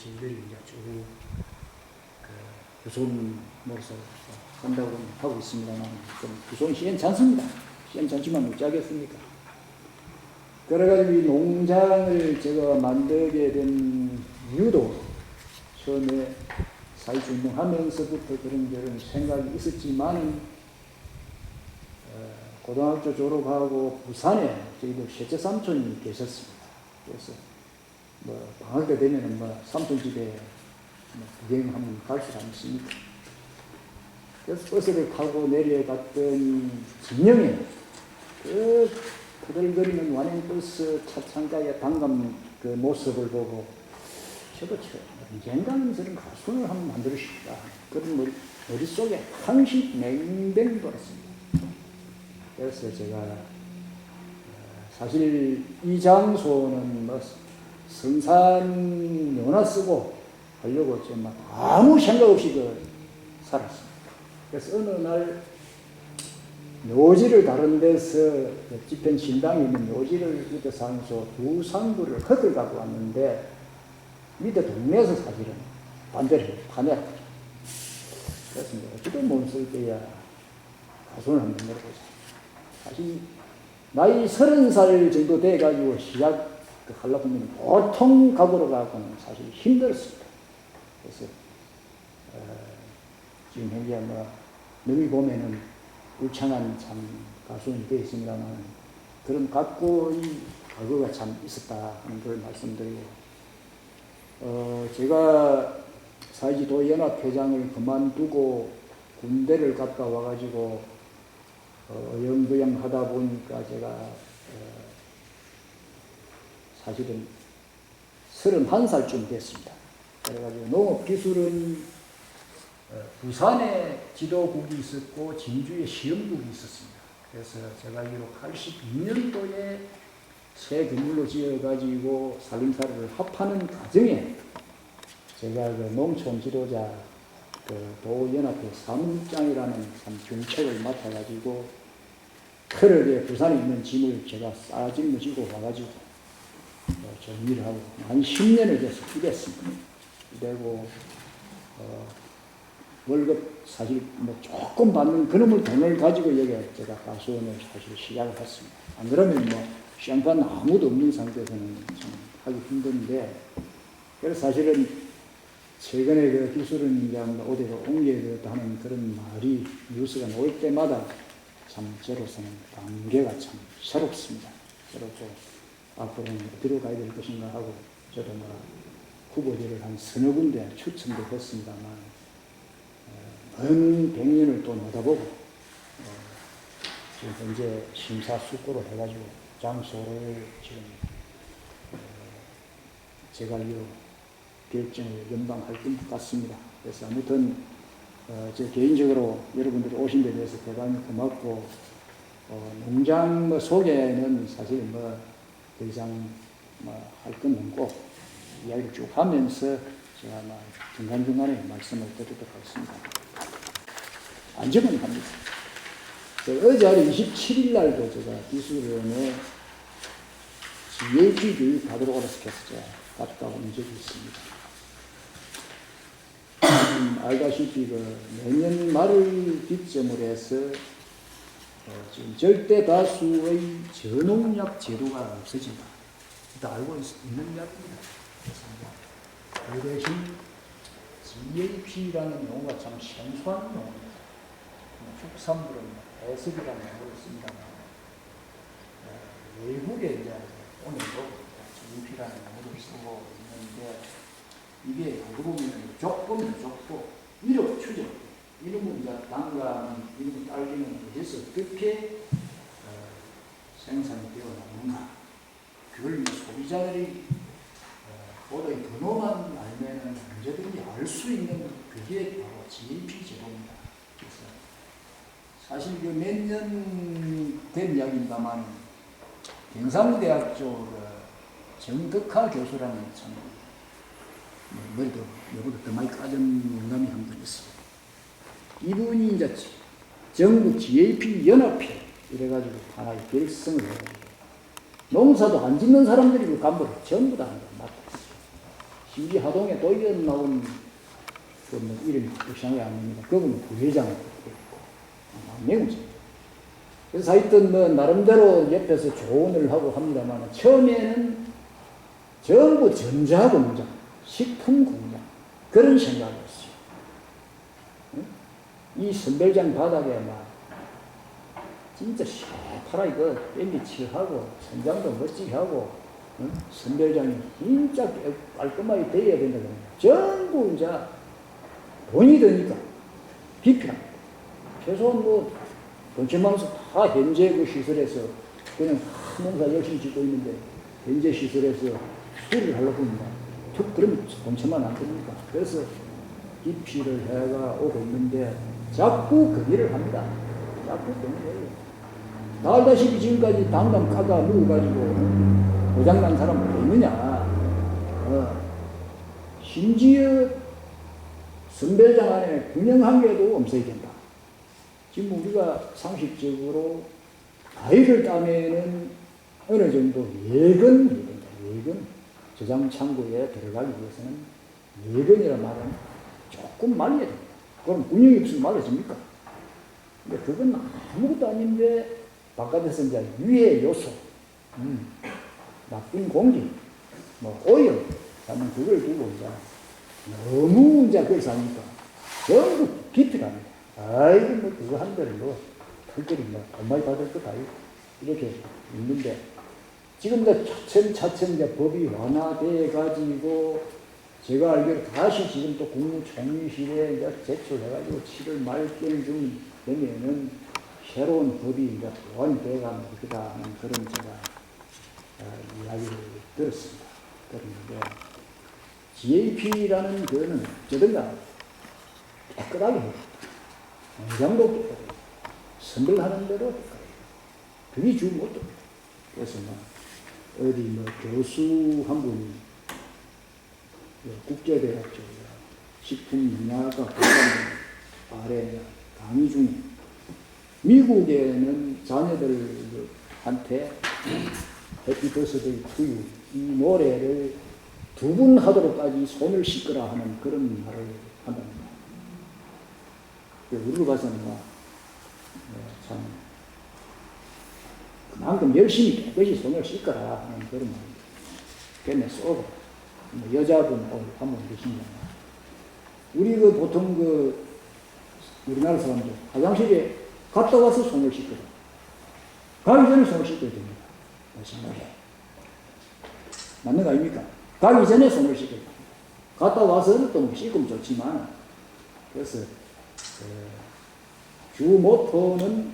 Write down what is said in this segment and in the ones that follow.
진들이 이제 쭉 후손 노릇을 한다고 하고 있습니다만, 후손 시행찮습니다. 시행찮지만 어쩌겠습니까? 그래가지고 이 농장을 제가 만들게 된 이유도 처음에 사회운동 하면서부터 그런 생각이 있었지만, 고등학교 졸업하고 부산에 저희도 셋째 삼촌이 계셨습니다. 그래서 방학 때 되면은 삼촌 집에 구경하면 갈 수 않습니까? 그래서 버스를 타고 내려갔더니 진영에 터덜거리는 완행버스 차창가에 당감 그 모습을 보고 저도 언젠가는 저런 가수를 한번 만들고 싶다. 그런 머릿속에 항시 맹뱅 돌았습니다. 그래서 제가 사실 이 장소는 성산 연화 쓰고 하려고 정말 아무 생각 없이 살았습니다. 그래서 어느 날 묘지를 다른 데서 집행 신당에 있는 묘지를 밑에 사면서 두 상부를 흙을 갖고 왔는데 밑에 동네에서 사실은 반대를 파내라. 그래서 어찌도 못 쓸 때야 가수를 한번 내려보자. 사실 나이 30살 정도 돼가지고 시작하려고 하면 보통 각오로 가고는 사실 힘들었습니다. 그래서 지금 현재 능히 보면은 울창한 참 가수는 되어 있습니다만 그런 각고의 각오가 참 있었다 하는 걸 말씀드리고, 제가 사회지도연합회장을 그만두고 군대를 갔다 와가지고 어영부영 하다 보니까 제가 사실은 31살쯤 됐습니다. 그래가지고 농업기술은 부산에 지도국이 있었고 진주에 시험국이 있었습니다. 그래서 제가 알기로 82년도에 새 건물로 지어가지고 살림살이를 합하는 과정에 제가 농촌 지도자 도연합회 사무장이라는 참 중책을 맡아가지고 트럭에 부산에 있는 짐을 제가 짊어지고 와가지고 정리를 하고 한 10년을 돼서 일했습니다. 그리고 월급 사실 조금 받는 그놈의 돈을 가지고 여기 제가 가수원을 사실 시작을 했습니다. 안 그러면 시장판 아무도 없는 상태에서는 참 하기 힘든데, 그래서 사실은 최근에 기술은 이제 어디로 옮겨야 되겠다 하는 그런 말이 뉴스가 나올 때마다 참 저로서는 관계가 참 새롭습니다. 새롭고 앞으로는 어디로 가야 될 것인가 하고 저도 후보지를 한 서너 군데 추천도 했습니다만 은 100년을 또 내다보고 지금 현재 심사숙고를 해가지고 장소를 지금 제가 이 결정을 연방할 것 같습니다. 그래서 아무튼 제 개인적으로 여러분들이 오신 데 대해서 대단히 고맙고, 농장 소개는 사실 더 이상 할 건 없고 이야기를 쭉 하면서 제가 중간중간에 말씀을 드리도록 하겠습니다. 안전은 합니다. 어제 27일 날도 제가 기술원에 GAP 교육 받으러 가서 제가 갔다 온 적이 있습니다. 알다시피 내년 말을 기점으로 해서 지금 절대 다수의 저농약 제도가 없어진다. 다 알고 있는 이야기입니다. 그 대신 GAP라는 용어가 참 생소한 용어입니다. 축산물은 배석이라는 용어를 씁니다만 외국에 이제 오늘도 GAP라는 용어를 쓰고 있는데, 이게 알고 보면 조금 좁고 이력 추적, 이름은 이제 단감, 이름은 딸기는 어디서 어떻게 생산이 되어 나오는가, 그걸 소비자들이 보다 번호만 알면은 언제든지 알 수 있는 그게 바로 GAP 제도입니다. 그래서 사실 몇 년 된 이야기입니다만 경상대학 쪽 정덕하 교수라는 참 머리도 여보도 더 많이 까진 영감이 한 분 있습니다. 이분이 이제 전국 GAP 연합회 이래가지고 하나의 결성을 해가지고 농사도 안 짓는 사람들이 그 간부를 전부 다 맡고 있어요. 신기하동에 또 이런 나온 그뭐 이름이 생각이 안 납니다. 그분은 부회장으로 있고 내공자. 그래서 하여튼 뭐 나름대로 옆에서 조언을 하고 합니다만 처음에는 전부 전자공장, 식품공장 그런 생각이었어요. 이 선별장 바닥에 막 진짜 시원하게 그 뺑기칠하고 선장도 멋지게 하고 선별장이 진짜 깔끔하게 되어야 된다. 전부 이제 돈이 드니까 비필합니다. 최소한 뭐 돈 천만원씩 다 현재 그 시설에서 그냥 농사 열심히 짓고 있는데 현재 시설에서 수리를 하려고 합니다. 그러면 돈 천만 안 됩니까? 그래서 기피를 해가 오고 있는데 자꾸 그 일을 합니다. 자꾸 그 일을 해요. 다 알다시피 지금까지 당감 까가 먹어가지고 고장난 사람 왜 있느냐. 심지어 선별장 안에 균형 한계도 없어야 된다. 지금 우리가 상식적으로 과일을 따면은 어느 정도 예근이 된다. 예근. 저장 창고에 들어가기 위해서는 예근이라 말은 조금 말려야 됩니다. 그럼 균형이 없으면 말려집니까? 근데 그건 아무것도 아닌데 바깥에서 이제 유해 요소, 나쁜 공기, 뭐 오염, 하면 그걸 두고 이제 너무 이제 그걸 사니까 전부 비필합니다. 아이고 뭐 그거 한 대를 뭐 특별히 뭐 돈 많이 받을 것 아니고 이렇게 있는데 지금 이제 차츰 이제 법이 완화돼 가지고 제가 알기로 다시 지금 또 국무총리실에 이제 제출해가지고 7월 말경쯤 되면은 새로운 법이 이제 완화돼가는 거다는 그런 제가 이야기를 들었습니다. 그런데 GAP라는 거는 어쩌든가 깨끗하게 해요. 공장도 깨끗해요. 선별하는 대로 깨끗해요. 그게 주 모토입니다. 그래서 어디 뭐 교수 한 분이 국제대학 쪽 식품영양학과 아래 강의 중에 미국에는 자녀들한테 해피 버스데이 투유 이 노래를 2번 하도록까지 손을 씻거라 하는 그런 말을 한답니다. 우리로 봐서는 참 그만큼 열심히 깨끗이 손을 씻거라 하는 그런 말입니다. 걔네 쏘고 여자분 한 분 계십니다. 우리 그 보통 그 우리나라 사람들 화장실에 갔다 와서 손을 씻거든. 가기 전에 손을 씻어야 됩니다. 생각해. 맞는 거 아닙니까? 가기 전에 손을 씻어야 됩니다. 갔다 와서는 또 씻으면 좋지만 그래서 주 모토는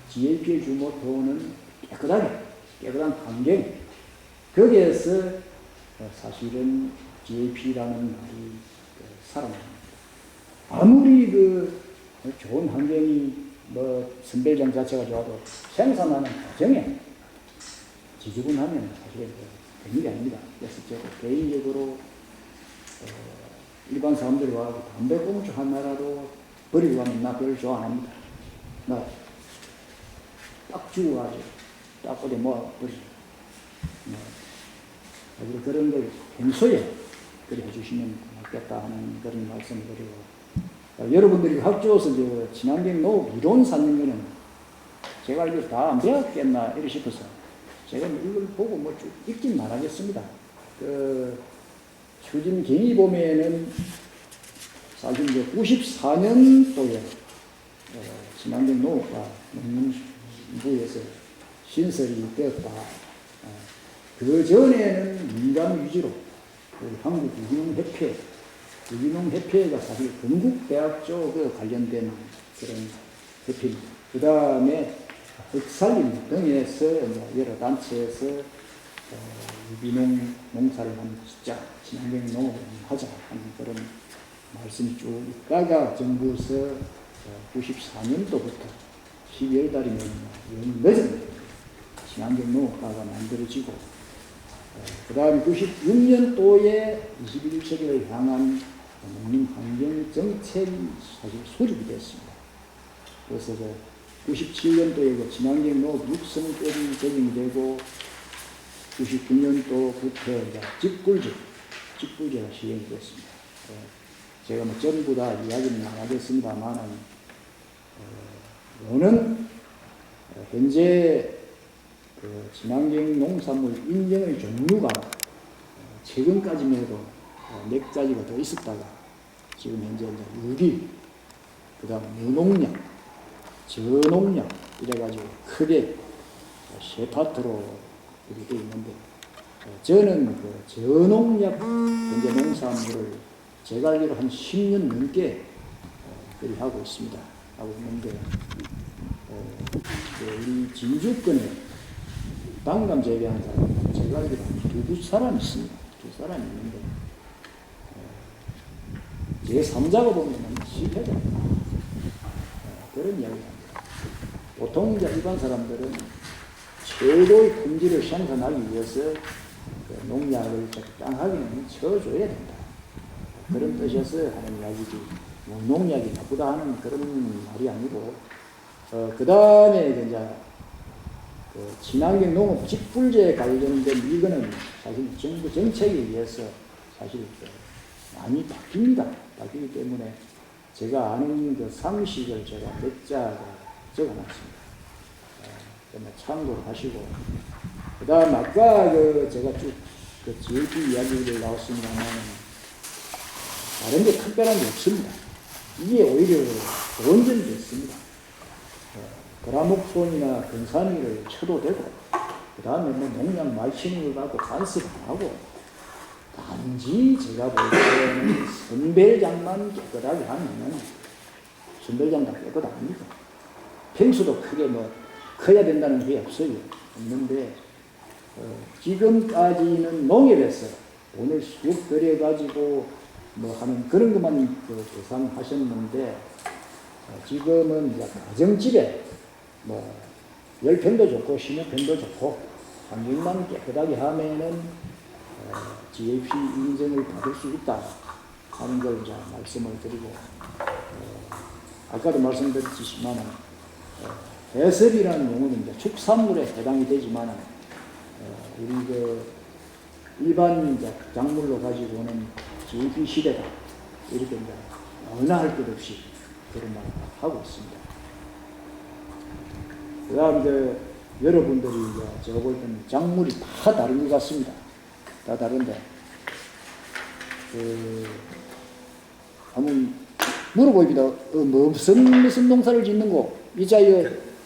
GAP의 주 모토는 깨끗한 환경. 거기에서 사실은 GAP라는 말이 살아납니다. 아무리 그 좋은 환경이 뭐 선별장 자체가 좋아도 생산하는 과정에 지저분하면 사실 되는 게 아닙니다. 그래서 제가 개인적으로 일반 사람들이 와서 담배 꽁초 하나라도 버리고 가면 나 별로 좋아 안 합니다. 나 딱 주워가지고 딱 어디 모아 버리죠. 그런 걸 평소에 그래 해주시면 좋겠다 하는 그런 말씀을 드리고 여러분들이 학교에서 친환경 농업 이론 쌓는 거는 제가 알기로 다 안 배웠겠나 이러 싶어서 제가 이걸 보고 뭐 쭉 읽긴 말하겠습니다. 그 추진경이 보면은 사실 이제 94년도에 친환경 농업과 농림부에서 신설이 되었다. 그 전에는 민간 위주로 한국 유기농협회가 사실 건국대학 쪽 관련된 그런 협회입니다. 그 다음에 흑살림 등에서 여러 단체에서 유기농 농사를 하자, 친환경 농업을 하자 하는 그런 말씀이 쭉 있다가 정부에서 94년도부터 12월 달이면 늦은 친환경 농업과가 만들어지고 그 다음에 96년도에 21세기를 향한 농림환경정책이 사실 수립이 됐습니다. 그래서 97년도에 그 친환경 농업 육성법이 적용되고 99년도부터 직굴적 직불제가 시행이 됐습니다. 제가 뭐 전부 다 이야기는 안 하겠습니다만은 이거는 현재 그 친환경 농산물 인증의 종류가 최근까지만 해도 몇 가지가 더 있었다가 지금 현재 이제 유기, 그 다음 무농약, 저농약 이래가지고 크게 세 파트로 이렇게 되어 있는데 저는 그 저농약 현재 농산물을 제가 알기로 한 10년 넘게 그리 하고 있습니다. 하고 있는데 우리 진주권에 당감 재배하는 사람 제가 알기로 두 사람 있습니다. 두 사람이 있는데 제 3자가 보면 실패다. 그런 이야기를 합니다. 보통 이제 일반 사람들은 최고의 품질을 생산하기 위해서 그 농약을 적당하게는 쳐줘야 된다. 그런 뜻에서 하는 이야기지, 뭐 농약이 나쁘다 하는 그런 말이 아니고, 그 다음에 이제 그 친환경 농업 직불제에 관련된 이거는 사실 정부 정책에 의해서 사실 많이 바뀝니다. 바뀌기 때문에 제가 아는 그 상식을 제가 몇 자가 적어놨습니다. 정말 참고를 하시고, 그 다음 아까 그 제가 쭉 그 GLP 이야기를 나왔습니다만 다른 게 특별한 게 없습니다. 이게 오히려 좋은 점이 있습니다. 그라목손이나 근산이를 쳐도 되고, 그 다음에 뭐 농약 마시는 걸 갖고 간섭 안 하고, 단지 제가 볼 때는 선별장만 깨끗하게 하면은 선별장 다 깨끗합니다. 평수도 크게 뭐 커야 된다는 게 없는데 지금까지는 농협에서 돈을 쑥 들여가지고 뭐 하는 그런 것만 계산하셨는데 지금은 이제 가정집에 뭐 10평도 좋고 15평도 좋고 환경만 깨끗하게 하면은 GAP 인증을 받을 수 있다 하는 걸 이제 말씀을 드리고 아까도 말씀드렸지만 해썹이라는 용어는 이제 축산물에 해당이 되지만 우리 그 일반 이제 작물로 가지고 오는 GAP 시대다 이렇게 이제 어느 할 것 없이 그런 말을 하고 있습니다. 그다음 이제 여러분들이 이제 제가 볼 때는 작물이 다 다른 것 같습니다. 다 다른데 한번 물어보입니다. 뭐 무슨 농사를 짓는 거? 이자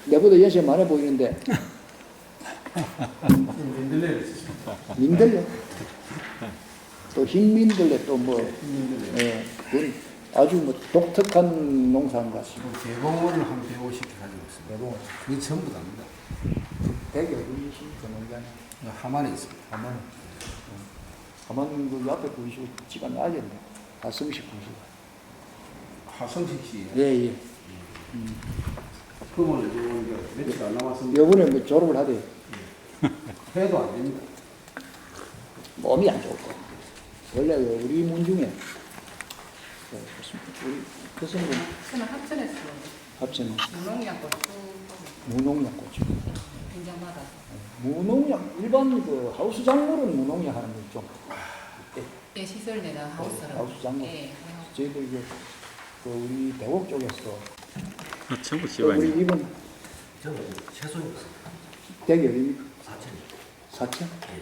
내보다 연세 많아 보이는데. 민들레. 또 흰민들레 또 뭐. 예, 그건 아주 뭐 독특한 농사인 것 같습니다. 대봉을 한 150개 가지고 있습니다. 대봉을. 그게 전부 다입니다. 대개 어디시 그 농장? 하만에 있습니다. 하만. 하만 그 앞에 보이시고 지가 나겠네. 하성식 보시고. 하성식 씨. 예, 예. 그거는 지금 며칠 안 남았습니다. 요번에 뭐 졸업을 하대요. 해도 안 됩니다. 몸이 안 좋고. 원래 우리 문 중에 우리 그 선생 저는 합천에서 합천 무농약 고추 무농약 고추. 인정받아서 무농약 일반 그 하우스 작물은 무농약 하는 거 좀. 예, 시설 내다 하우스로 하우스 작물. 예, 저희도 이제 그 우리 대곡 쪽에서 전부 그 지방이. 우리 이번 저는 채소입니다. 대기 어디입니까? 사천이. 사천? 예.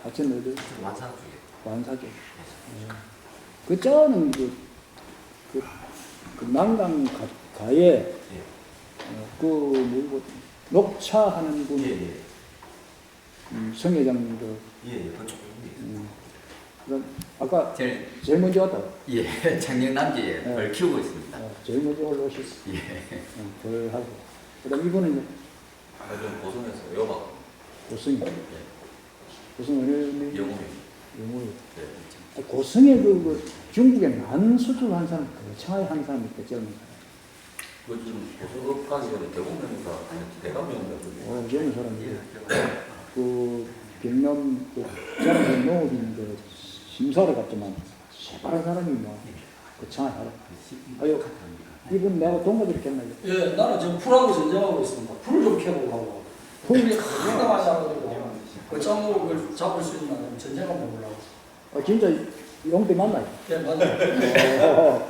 사천 어디? 완사 쪽에. 완사 쪽. 그 자는 그 난강 가에 예. 그 뭐고 녹차 하는 분 예, 예. 성회장 예, 그쪽입니다. 그 아까 제일, 제일 먼저 왔다. 예, 작년 남기에 벌 키우고 있습니다. 제일 먼저 올라오셨어. 예. 벌 하고. 그다음 이분은 이제 요즘 고성에서 외워봐. 고성이. 고성 어느 영웅이. 영웅이. 네. 고성에 그 중국에 난 수출한 사람 거창하게 한 사람이 있다 젊은 사람. 그 지금 고성업 가기 전에 대공명사 대감명사. 젊은 사람이. 예. 그 경남 그 자랑 농업인 그 심사를 갔지만 새파란 사람이 뭐 거창한 사람. 아유 이분 내가 동갑이랬겠나요? 예, 나는 지금 풀하고 전쟁하고 있습니다. 풀 좀 캐보고 하고. 풀이 하나 많이 하거든요. 그 작물을 잡을 수 있나 전쟁 한번 보려고. 진짜 용대 맞나요? 네, 맞아요.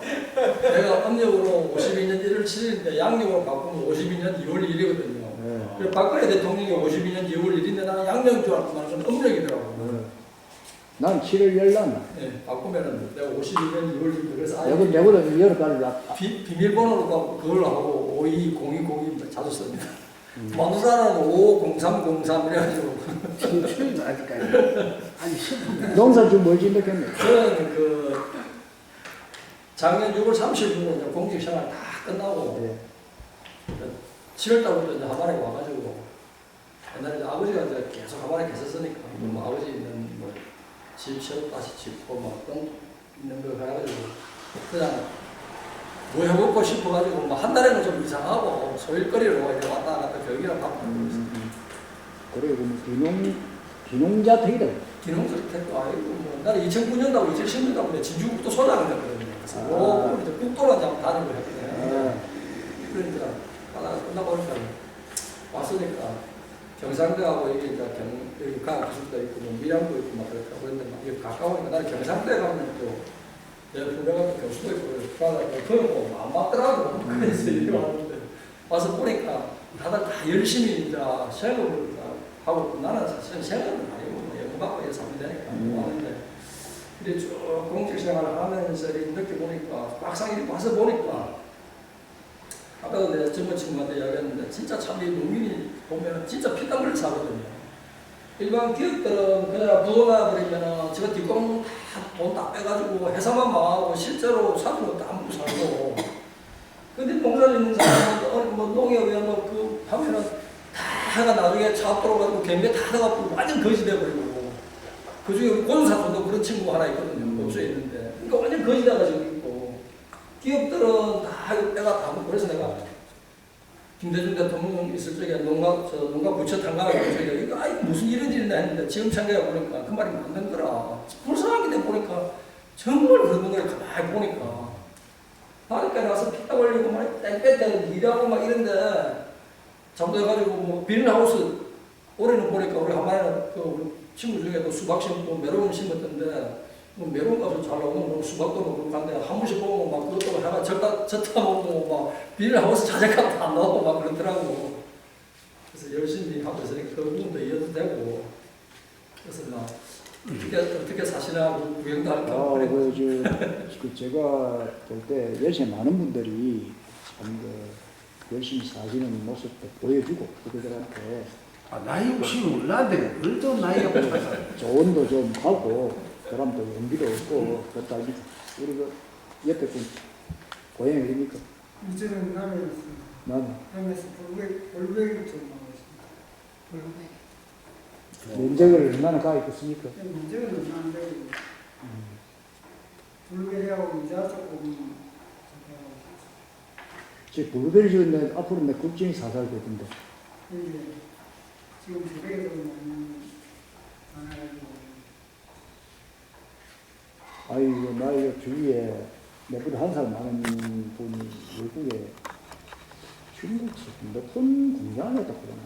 내가 음력으로 52년 1월 7일인데 양력으로 바꾸면 52년 2월 1일이거든요. 네. 박근혜 대통령이 52년 2월 1일인데 나는 양력인 줄 알고 그건 음력이더라고. 난 7월 열날. 네, 바꾸면은 내가 52년 2월 1일 그래서 아예 내보다 여러 달을 앞. 비밀번호로 가고 그걸 하고 520202 자주 씁니다. 마누라는 50303 이래가지고 수요일 아직까지. 아니, 10분. 농사 좀 멀지 못했네. 저는 그 작년 6월 30일로 공직 생활 다 끝나고 네. 7월 달부터 이제 하반에 와가지고 옛날에 이제 아버지가 이제 계속 하반에 계셨으니까 뭐 아버지는 뭐집 세웠 다시 짓고 막똥 있는 거 해가지고 그냥 뭐 해먹고 싶어가지고 뭐 한 달에는 좀 이상하고 소일거리로 이제 왔다 갔다 교육이랑 바쁘고 그리고 기농자 택이다. 기농설 택도 아니고 뭐 나는 2009년하고 2010년하고 진주국도 소장을 했거든요. 그래서 이제 국도로 좀 다니고 했거든요. 그러니까 하다가 끝나고 오니까 왔으니까 경상대하고 여기 이제 여기 과학기술도 있고 뭐 밀양도 있고 막 그랬다고 그랬는데 막 여기 가까우니까 나는 경상대 가면 또 내가 분명한 교수도 있고 그거 안 맞더라고. 그래서 이리 왔는데 와서 보니까 다들 다 열심히 이제 생업을 하고 나는 사실은 생업은 아니고 뭐 연구받고 해서 하면 되니까 하는데 근데 쭉 공직 생활을 하면서 이렇게 보니까 막상 와서 보니까 아까도 내가 젊은 친구한테 이야기했는데 진짜 참 이 농민이 보면 진짜 피땀 흘려 사거든요. 일반 기업들은 그냥 부도나 그러면은 지가 뒷공 돈 다 빼가지고 회사만 망하고 실제로 사는 것도 안 먹고 살고. 근데 농사 짓는 사람은 뭐 농협에 뭐그 하면은 다가 나중에 차 돌아가지고 경매 다 나가고 완전 거지 돼버리고. 그 중에 우리 권사촌도 그런 친구 하나 있거든요. 고수에 있는데. 그러니까 완전 거지 돼가지고 있고. 기업들은 다 빼가 다 먹고 그래서 내가 김대중 대통령 있을 적에 농가 부처 탄광을 보니까 이거 아이 무슨 이런 일이나 했는데 지금 생각해 보니까 그 말이 맞는 거라. 불쌍하게 돼 보니까 정말 그런 거를 가만히 보니까 바닷가에 나서 피땀 흘리고 막 땡볕에 일하고 막 이런데 잠들어가지고 뭐 비닐하우스 올해는 보니까 우리 한마에는 그 우리 친구 중에도 수박 심고 메론 심었던데 뭐 메론 값을 잘 나오는 뭐 수박도 먹고 간데 한 번씩 보면 막 그것도 해가 젓다 먹고 막 비닐하우스 자재값도 안 나오고 막 그러더라고. 그래서 열심히 하고 있으니까 그 부분도 이해도 되고 그래서 막 어떻게 사시나 구경도 할까 그 제가 볼 때 열심히 많은 분들이 참 열심히 사시는 모습도 보여주고 그들한테 나이 욕심이 올라는데 그래도 나이가 못가서 조언도 좀 하고 그럼 또 용기도 없고 그렇다 하니까 우리 그 옆에 분 고향이 어디입니까? 이제는 남해였습니다. 남해에서 볼베기를 좀 하고 있습니다. 면적을 얼마나 가 있겠습니까? 문제는 안 되고 불베리하고 이자 조금 제 블루베리 지었는데 앞으로 내 걱정이 살살 되던데. 이제 지금 새벽에 좀 많이 안 해가지고 아이고 나 이거 주위에 내보다 한 살 많은 분이 외국에 중국 높은 공장에다 그러나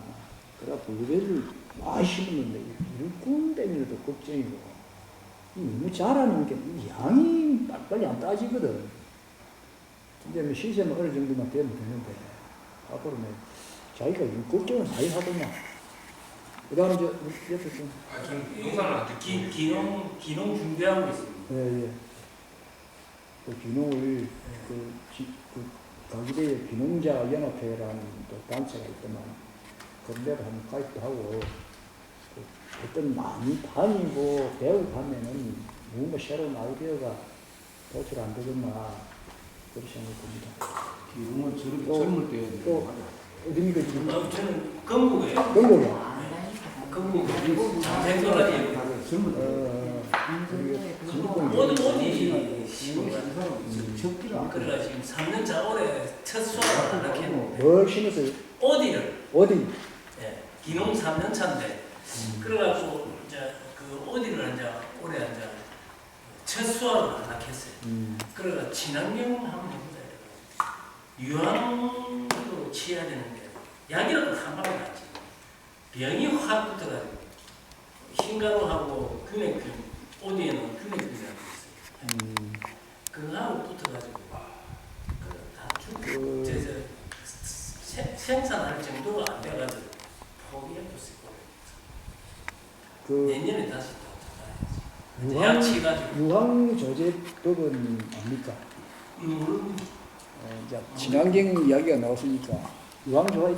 그래 블루베리를 많이 심었는데 일꾼 때문에도 걱정이고 너무 잘하는 게 양이 빨리 안 따지거든. 이제 뭐 시세는 어느 정도만 되면 되는데 앞으로는 자기가 걱정을 많이 하더만. 그 다음에 이제 옆에 좀. 전 용산한테 기농 준비하고 있습니다. 예. 그 기농을 가기대에 기농자 연합회라는 또 단체가 있더만 그런 데도 한번 가입도 하고 어떤 많이 다니고 배우고 하면은 뭔가 새로운 아이디어가 도출 안 되겠나 그렇게 생각됩니다. 기름은 저렇게 젊을 때 또 어디입니까 지금? 저는 건국이에요. 건국이요. 건국 장생도라니 젊을 때 어디 적기를 그래가 지금 3년차 올해 첫 수업을 안 하겠는데 뭘 심었어요? 어디? 예, 기농 3년차인데 그래가지고 이제 그 어디를 이제 올해 이제 첫 수업을 안 하겠어요. 그래가 친환경 한번 해보자. 유황으로 치해야 되는데 약이라도 상관이 없지. 병이 확 붙어가지고 흰가루하고 균핵균 어디에는 균형이라고 있어요. 그거하고 붙어가지고 그- 생산할 정도가 안 돼가지고 포기해뒀을 거예요. 그 내년에 다시 또 찾아야지. 약치가지고. 유황조제법은 압니까? 물론 이제 친환경 이야기가 나왔으니까 유황조화